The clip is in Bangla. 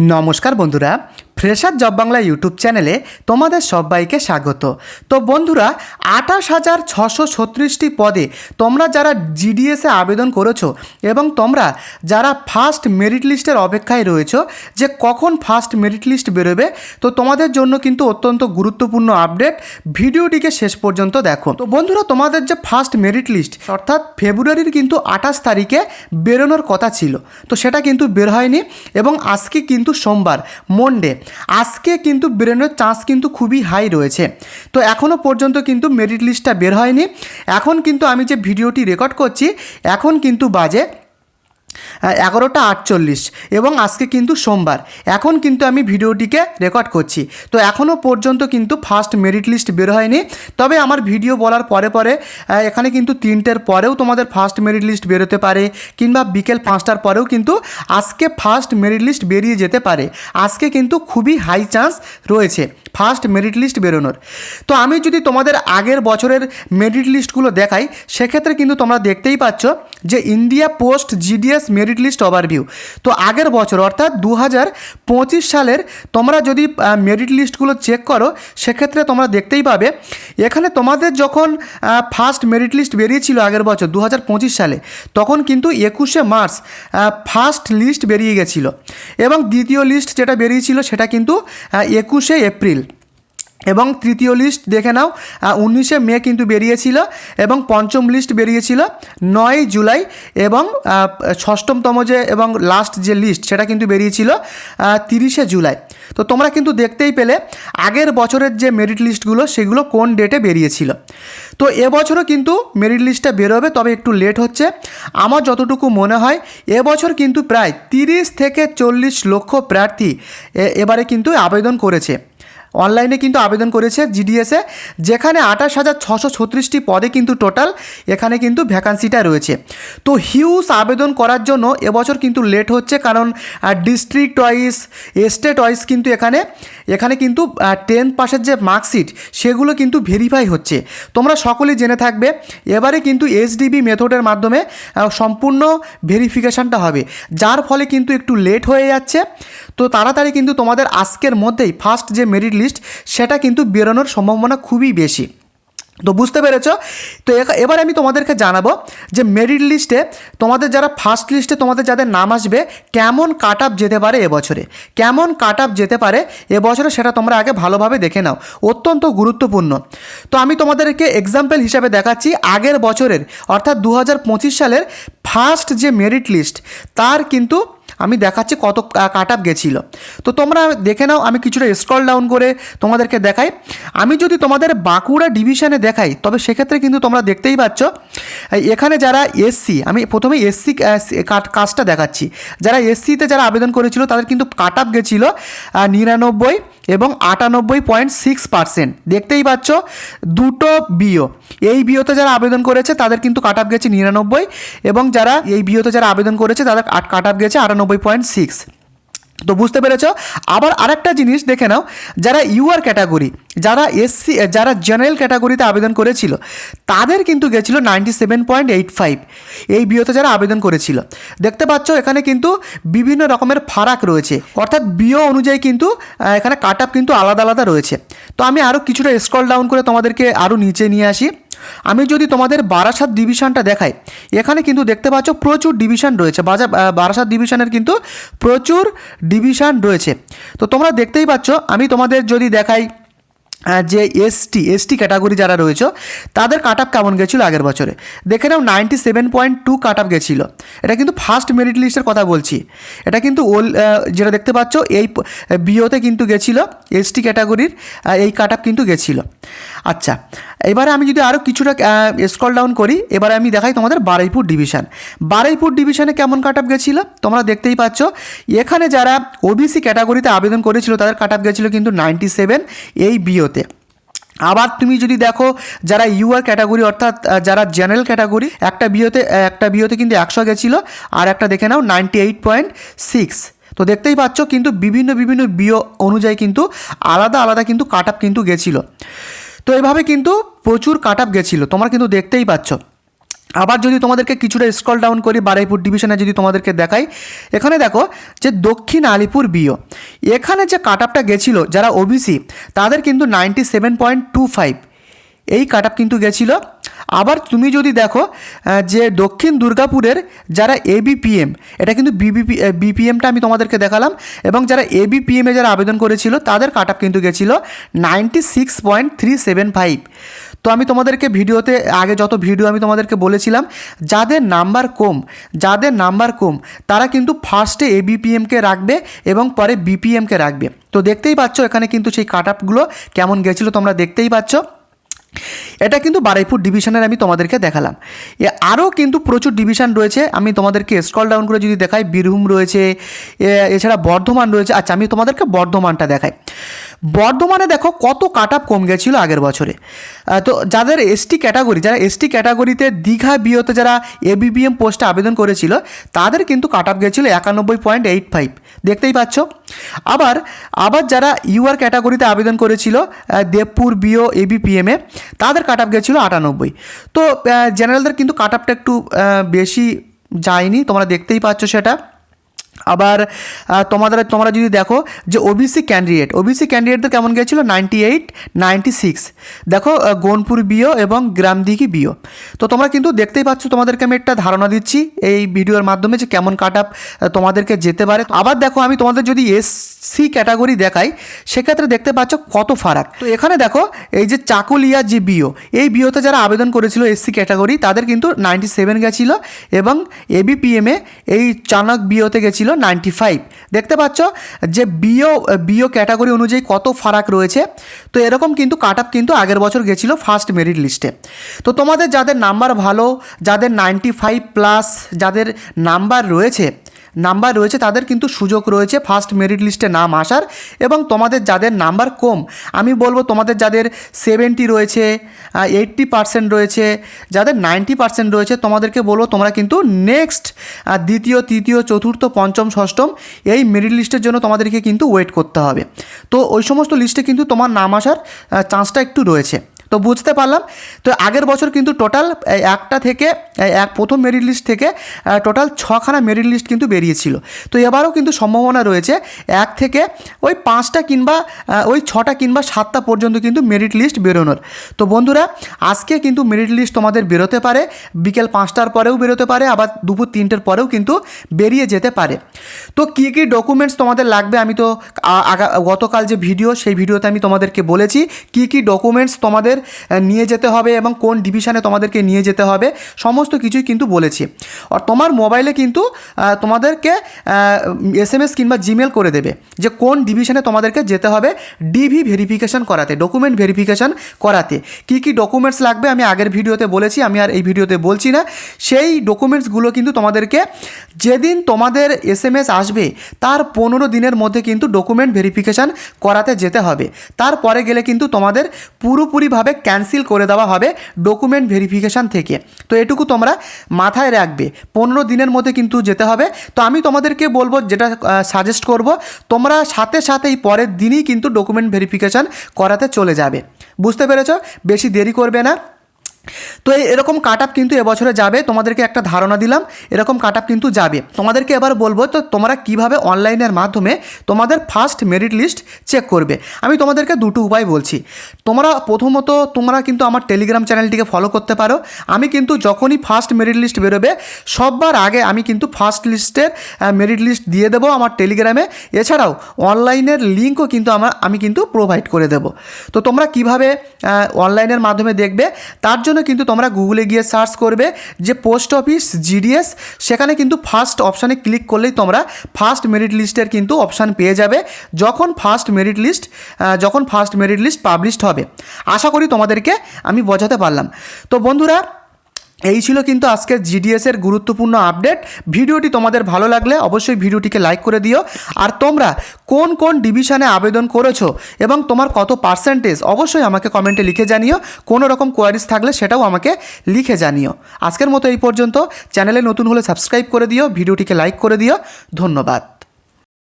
নমস্কার বন্ধুরা, ফ্রেশার জব বাংলা ইউটিউব চ্যানেলে তোমাদের সবাইকে স্বাগত। তো বন্ধুরা, 28,636টি পদে তোমরা যারা জিডিএসে আবেদন করেছো এবং তোমরা যারা ফার্স্ট মেরিট লিস্টের অপেক্ষায় রয়েছো যে কখন ফার্স্ট মেরিট লিস্ট বেরোবে, তো তোমাদের জন্য কিন্তু অত্যন্ত গুরুত্বপূর্ণ আপডেট, ভিডিওটিকে শেষ পর্যন্ত দেখো। তো বন্ধুরা, তোমাদের যে ফার্স্ট মেরিট লিস্ট অর্থাৎ ফেব্রুয়ারির কিন্তু 28 তারিখে বেরোনোর কথা ছিল, তো সেটা কিন্তু বের হয়নি এবং আজকে কিন্তু সোমবার, মন্ডে, আজকে কিন্তু বেরোনোর চান্স কিন্তু খুবই হাই রয়েছে। তো এখনও পর্যন্ত কিন্তু মেরিট লিস্টটা বের হয়নি। এখন কিন্তু আমি যে ভিডিওটি রেকর্ড করছি, এখন কিন্তু বাজে 11:48 এবং আজকে কিন্তু সোমবার। এখন কিন্তু আমি ভিডিওটিকে রেকর্ড করছি, তো এখনও পর্যন্ত কিন্তু ফার্স্ট মেরিট লিস্ট বের হয়নি। তবে আমার ভিডিও বলার পরে পরে এখানে কিন্তু 3টের পরেও তোমাদের ফার্স্ট মেরিট লিস্ট বেরোতে পারে, কিংবা বিকেল 5টার পরেও কিন্তু আজকে ফার্স্ট মেরিট লিস্ট বেরিয়ে যেতে পারে। আজকে কিন্তু খুবই হাই চান্স রয়েছে ফার্স্ট মেরিট লিস্ট বেরোনোর। তো আমি যদি তোমাদের আগের বছরের মেরিট লিস্টগুলো দেখাই, সেক্ষেত্রে কিন্তু তোমরা দেখতেই পাচ্ছ যে India post GDS merit list overview. তো আগের বছর অর্থাৎ 2025 সালের তোমরা যদি মেরিট লিস্টগুলো চেক করো, সেক্ষেত্রে তোমরা দেখতেই পাবে এখানে তোমাদের যখন ফার্স্ট মেরিট লিস্ট বেরিয়েছিল আগের বছর 2025 সালে, তখন কিন্তু 21শে মার্চ ফার্স্ট লিস্ট বেরিয়ে গেছিলো এবং দ্বিতীয় লিস্ট যেটা বেরিয়েছিল সেটা কিন্তু 21শে এপ্রিল, এবং তৃতীয় লিস্ট দেখে নাও 19শে মে কিন্তু বেরিয়েছিল, এবং পঞ্চম লিস্ট বেরিয়েছিল 9 জুলাই, এবং ষষ্ঠতম যে এবং লাস্ট যে লিস্ট সেটা কিন্তু বেরিয়েছিল 30শে জুলাই। তো তোমরা কিন্তু দেখতেই পেলে আগের বছরের যে মেরিট লিস্টগুলো সেগুলো কোন ডেটে বেরিয়েছিল। তো এবছরও কিন্তু মেরিট লিস্টটা বেরোবে, তবে একটু লেট হচ্ছে। আমার যতটুকু মনে হয় এবছর কিন্তু প্রায় 30 থেকে 40 লক্ষ প্রার্থী এবারে কিন্তু আবেদন করেছে, অনলাইনে কিন্তু আবেদন করেছে জিডিএসে, যেখানে 28,636টি পদে কিন্তু টোটাল এখানে কিন্তু ভ্যাকান্সিটা রয়েছে। তো হিউজ আবেদন করার জন্য এবছর কিন্তু লেট হচ্ছে, কারণ ডিস্ট্রিক্ট ওয়াইজ, স্টেট ওয়াইজ কিন্তু এখানে কিন্তু 10th পাসের যে মার্কশিট সেগুলো কিন্তু ভেরিফাই হচ্ছে। তোমরা সকলেই জেনে থাকবে এবারে কিন্তু এইচডিবি মেথডের মাধ্যমে সম্পূর্ণ ভেরিফিকেশানটা হবে, যার ফলে কিন্তু একটু লেট হয়ে যাচ্ছে। তো তাড়াতাড়ি কিন্তু তোমাদের আজকের মধ্যেই ফার্স্ট যে মেরিট লিস্ট সেটা কিন্তু বেরোনোর সম্ভাবনা খুবই বেশি। তো বুঝতে পেরেছো? তো এবার আমি তোমাদেরকে জানাবো যে মেরিট লিস্টে তোমাদের যারা ফার্স্ট লিস্টে তোমাদের যাদের নাম আসবে, কেমন কাট আপ যেতে পারে এবছরে, কেমন কাট আপ যেতে পারে এবছরে, সেটা তোমরা আগে ভালোভাবে দেখে নাও, অত্যন্ত গুরুত্বপূর্ণ। তো আমি তোমাদেরকে এক্সাম্পল হিসাবে দেখাচ্ছি আগের বছরের অর্থাৎ 2025 সালের ফার্স্ট যে মেরিট লিস্ট তার কিন্তু আমি দেখাচ্ছি কত কাট আপ গেছিলো। তো তোমরা দেখে নাও, আমি কিছুটা স্ক্রল ডাউন করে তোমাদেরকে দেখাই। আমি যদি তোমাদের বাঁকুড়া ডিভিশনে দেখাই, তবে সেক্ষেত্রে কিন্তু তোমরা দেখতেই পাচ্ছ এখানে যারা এসসি, আমি প্রথমে এসসি কাস্টটা দেখাচ্ছি, যারা এসসিতে যারা আবেদন করেছিল তাদের কিন্তু কাট আপ গেছিলো 99 এবং 98.6%। দেখতেই পাচ্ছ দুটো বিও, এই বিওতে যারা আবেদন করেছে তাদের কিন্তু কাট আপ গেছে 99, এবং যারা এই বিওতে যারা আবেদন করেছে তাদের কাট আপ গেছে 98.6। তো বুঝতে পেরেছ? আবার আরেকটা জিনিস দেখে নাও, যারা ইউআর ক্যাটাগরি, যারা এসসি, যারা জেনারেল ক্যাটাগরিতে আবেদন করেছিল তাদের কিন্তু গেছিলো 97.85, এই বিওতে যারা আবেদন করেছিল। দেখতে পাচ্ছ এখানে কিন্তু বিভিন্ন রকমের ফারাক রয়েছে, অর্থাৎ বিও অনুযায়ী কিন্তু এখানে কাট আপ কিন্তু আলাদা আলাদা রয়েছে। তো আমি আরও কিছুটা স্ক্রল ডাউন করে তোমাদেরকে আরও নিচে নিয়ে আসি। আমি যদি তোমাদের বারাসাত ডিভিশনটা দেখাই, এখানে কিন্তু দেখতে পাচ্ছ প্রচুর ডিভিশন রয়েছে, বারাসাত ডিভিশনের কিন্তু প্রচুর ডিভিশন রয়েছে। তো তোমরা দেখতেই পাচ্ছ, আমি তোমাদের যদি দেখাই যে এসটি ক্যাটাগরি যারা রয়েছে তাদের কাট আপ কেমন গেছিলো আগের বছরে, দেখে নাও 97.2 কাট আপ গেছিলো। এটা কিন্তু ফার্স্ট মেরিট লিস্টের কথা বলছি, এটা কিন্তু যেটা দেখতে পাচ্ছ এই বিওতে কিন্তু গেছিলো এসটি ক্যাটাগরির এই কাট আপ কিন্তু গেছিলো। আচ্ছা, এবারে আমি যদি আরও কিছুটা স্ক্রল ডাউন করি, এবারে আমি দেখাই তোমাদের বারুইপুর ডিভিশনে কেমন কাট আপ গেছিলো। তোমরা দেখতেই পাচ্ছ এখানে যারা ওবিসি ক্যাটাগরিতে আবেদন করেছিল তাদের কাট আপ গেছিলো কিন্তু 97 এই বিওতে। আবার তুমি যদি দেখো যারা ইউআর ক্যাটাগরি অর্থাৎ যারা জেনারেল ক্যাটাগরি, একটা বিওতে কিন্তু 100 গেছিলো, আর একটা দেখে নাও 98.6। তো দেখতেই পাচ্ছ কিন্তু বিভিন্ন বিও অনুযায়ী কিন্তু আলাদা আলাদা কিন্তু কাট আপ কিন্তু গেছিলো। তো এইভাবে কিন্তু প্রচুর কাট আপ গেছিলো, তোমরা কিন্তু দেখতেই পাচ্ছ। আবার যদি তোমাদেরকে কিছুটা স্ক্রল ডাউন করি বারুইপুর ডিভিশনে যদি তোমাদেরকে দেখাই, এখানে দেখো যে দক্ষিণ আলিপুর বিও, এখানে যে কাট আপটা গেছিলো যারা ওবিসি তাদের কিন্তু 97.25 এই কাট আপ কিন্তু গেছিলো। আবার তুমি যদি দেখো যে দক্ষিণ দুর্গাপুরের যারা এবিপিএম, এটা কিন্তু বিপিএমটা আমি তোমাদেরকে দেখালাম, এবং যারা এবিপিএমে যারা আবেদন করেছিল তাদের কাট আপ কিন্তু গেছিলো 96.375। তো আমি তোমাদেরকে ভিডিওতে আগে যত ভিডিও আমি তোমাদেরকে বলেছিলাম যাদের নাম্বার কম তারা কিন্তু ফার্স্টে এবিপিএমকে রাখবে এবং পরে বিপিএমকে রাখবে। তো দেখতেই পাচ্ছ এখানে কিন্তু সেই কাট আপগুলো কেমন গেছিলো তোমরা দেখতেই পাচ্ছ। এটা কিন্তু বারুইপুর ডিভিশনের আমি তোমাদেরকে দেখালাম। আরও কিন্তু প্রচুর ডিভিশন রয়েছে, আমি তোমাদেরকে স্ক্রল ডাউন করে যদি দেখাই বীরভূম রয়েছে, এছাড়া বর্ধমান রয়েছে। আচ্ছা আমি তোমাদেরকে বর্ধমানটা দেখাই। বর্ধমানে দেখো কত কাট আপ কম গেছিলো আগের বছরে। তো যাদের এসটি ক্যাটাগরি, যারা এসটি ক্যাটাগরিতে দীঘা বিওতে যারা এবিবিএম পোস্টে আবেদন করেছিল তাদের কিন্তু কাট আপ গেছিলো 91.85, দেখতেই পাচ্ছ। আবার যারা ইউআর ক্যাটাগরিতে আবেদন করেছিল দেবপুর বিও এবিপিএমে তাদের কাট আপ গেছিলো 98। তো জেনারেলদের কিন্তু কাট আপটা একটু বেশি যায়নি, তোমরা দেখতেই পাচ্ছ সেটা। আবার তোমরা যদি দেখো যে ওবিসি ক্যান্ডিডেটদের কেমন গিয়েছিল 98, 96। দেখো গনপুর বিও এবং গ্রামদিঘি বিও। তো তোমরা কিন্তু দেখতেই পাচ্ছ, তোমাদেরকে আমি একটা ধারণা দিচ্ছি এই ভিডিওর মাধ্যমে যে কেমন কাট আপ তোমাদেরকে যেতে পারে। আবার দেখো আমি তোমাদের যদি এসসি ক্যাটাগরি দেখাই সেক্ষেত্রে দেখতে পাচ্ছ কত ফারাক। তো এখানে দেখো এই যে চাকুলিয়া যে বিও, এই বিওতে যারা আবেদন করেছিল এসসি ক্যাটাগরি তাদের কিন্তু 97 গেছিলো, এবং এবিপিএমে এই চানক বিওতে গেছিলো 95। দেখতে পাচ্ছ যে বিও ক্যাটাগরি অনুযায়ী কত ফারাক রয়েছে। তো এরকম কিন্তু কাট আপ কিন্তু আগের বছর গেছিলো ফার্স্ট মেরিট লিস্টে। তো তোমাদের যাদের নাম্বার ভালো, যাদের 95+ যাদের নাম্বার রয়েছে তাদের কিন্তু সুযোগ রয়েছে ফার্স্ট মেরিট লিস্টে নাম আসার। এবং তোমাদের যাদের নাম্বার কম, আমি বলবো তোমাদের যাদের 70 রয়েছে, 80% রয়েছে, যাদের 90% রয়েছে, তোমাদেরকে বলবো তোমরা কিন্তু নেক্সট দ্বিতীয়, তৃতীয়, চতুর্থ, পঞ্চম, ষষ্ঠম এই মেরিট লিস্টের জন্য তোমাদেরকে কিন্তু ওয়েট করতে হবে। তো ওই সমস্ত লিস্টে কিন্তু তোমার নাম আসার চান্সটা একটু রয়েছে। তো বুঝতে পারলাম। তো আগের বছর কিন্তু টোটাল প্রথম মেরিট লিস্ট থেকে টোটাল 6খানা মেরিট লিস্ট কিন্তু বেরিয়েছিল। তো এবারও কিন্তু সম্ভাবনা রয়েছে 1 থেকে ওই 5টা কিংবা ওই 6টা কিংবা 7টা পর্যন্ত কিন্তু মেরিট লিস্ট বেরোনোর। তো বন্ধুরা আজকে কিন্তু মেরিট লিস্ট তোমাদের বেরোতে পারে, বিকেল 5টার পরেও বেরোতে পারে, আবার দুপুর 3টের পরেও কিন্তু বেরিয়ে যেতে পারে। তো কী কী ডকুমেন্টস তোমাদের লাগবে আমি তো গতকাল যে ভিডিও সেই ভিডিওতে আমি তোমাদেরকে বলেছি কী কী ডকুমেন্টস তোমাদের নিয়ে যেতে হবে এবং কোন ডিভিশনে তোমাদেরকে নিয়ে যেতে হবে, সমস্ত কিছুই কিন্তু বলেছি। আর তোমার মোবাইলে কিন্তু তোমাদেরকে SMS কিংবা জিমেল করে দেবে যে কোন ডিভিশনে তোমাদেরকে যেতে হবে ডিভি ভেরিফিকেশান করাতে, ডকুমেন্ট ভেরিফিকেশান করাতে। কী কী ডকুমেন্টস লাগবে আমি আগের ভিডিওতে বলেছি, আমি আর এই ভিডিওতে বলছি না। সেই ডকুমেন্টসগুলো কিন্তু তোমাদেরকে যেদিন তোমাদের SMS আসবে তার 15 দিনের মধ্যে কিন্তু ডকুমেন্ট ভেরিফিকেশান করাতে যেতে হবে। তারপরে গেলে কিন্তু তোমাদের পুরোপুরিভাবে ক্যান্সেল করে দেওয়া হবে ডকুমেন্ট ভেরিফিকেশান থেকে। তো এটুকু তোমরা মাথায় রাখবে, 15 দিনের মধ্যে কিন্তু যেতে হবে। তো আমি তোমাদেরকে বলবো, যেটা সাজেস্ট করব, তোমরা সাথে পরের দিনই কিন্তু ডকুমেন্ট ভেরিফিকেশান করাতে চলে যাবে। বুঝতে পেরেছো? বেশি দেরি করবে না। তো এরকম কাট আপ কিন্তু এবছরে যাবে, তোমাদেরকে একটা ধারণা দিলাম, এরকম কাট আপ কিন্তু যাবে। তোমাদেরকে এবার বলবো তো তোমরা কিভাবে অনলাইনের মাধ্যমে তোমাদের ফার্স্ট মেরিট লিস্ট চেক করবে। আমি তোমাদেরকে দুটো উপায় বলছি। প্রথমত তোমরা কিন্তু আমার টেলিগ্রাম চ্যানেলটিকে ফলো করতে পারো। আমি কিন্তু যখনই ফার্স্ট মেরিট লিস্ট বেরোবে সবার আগে আমি কিন্তু ফার্স্ট লিস্টের মেরিট লিস্ট দিয়ে দেবো আমার টেলিগ্রামে। এছাড়াও অনলাইনের লিঙ্কও কিন্তু আমি কিন্তু প্রোভাইড করে দেবো। তো তোমরা কিভাবে অনলাইনের মাধ্যমে দেখবে তার জন্য কিন্তু তোমরা গুগলে গিয়ে সার্চ করবে যে পোস্ট অফিস জিডিএস, সেখানে কিন্তু ফার্স্ট অপশানে ক্লিক করলেই তোমরা ফার্স্ট মেরিট লিস্টের কিন্তু অপশান পেয়ে যাবে যখন ফার্স্ট মেরিট লিস্ট পাবলিশড হবে। আশা করি তোমাদেরকে আমি বোঝাতে পারলাম। তো বন্ধুরা এই ছিল কিন্তু আজকের জিডিএসের গুরুত্বপূর্ণ আপডেট। ভিডিওটি তোমাদের ভালো লাগলে অবশ্যই ভিডিওটিকে লাইক করে দিও। আর তোমরা কোন কোন ডিভিশনে আবেদন করেছো এবং তোমার কত পার্সেন্টেজ অবশ্যই আমাকে কমেন্টে লিখে জানিও। কোনো রকম কোয়ারিজ থাকলে সেটাও আমাকে লিখে জানিও। আজকের মতো এই পর্যন্ত। চ্যানেলে নতুন হলে সাবস্ক্রাইব করে দিও, ভিডিওটিকে লাইক করে দিও। ধন্যবাদ।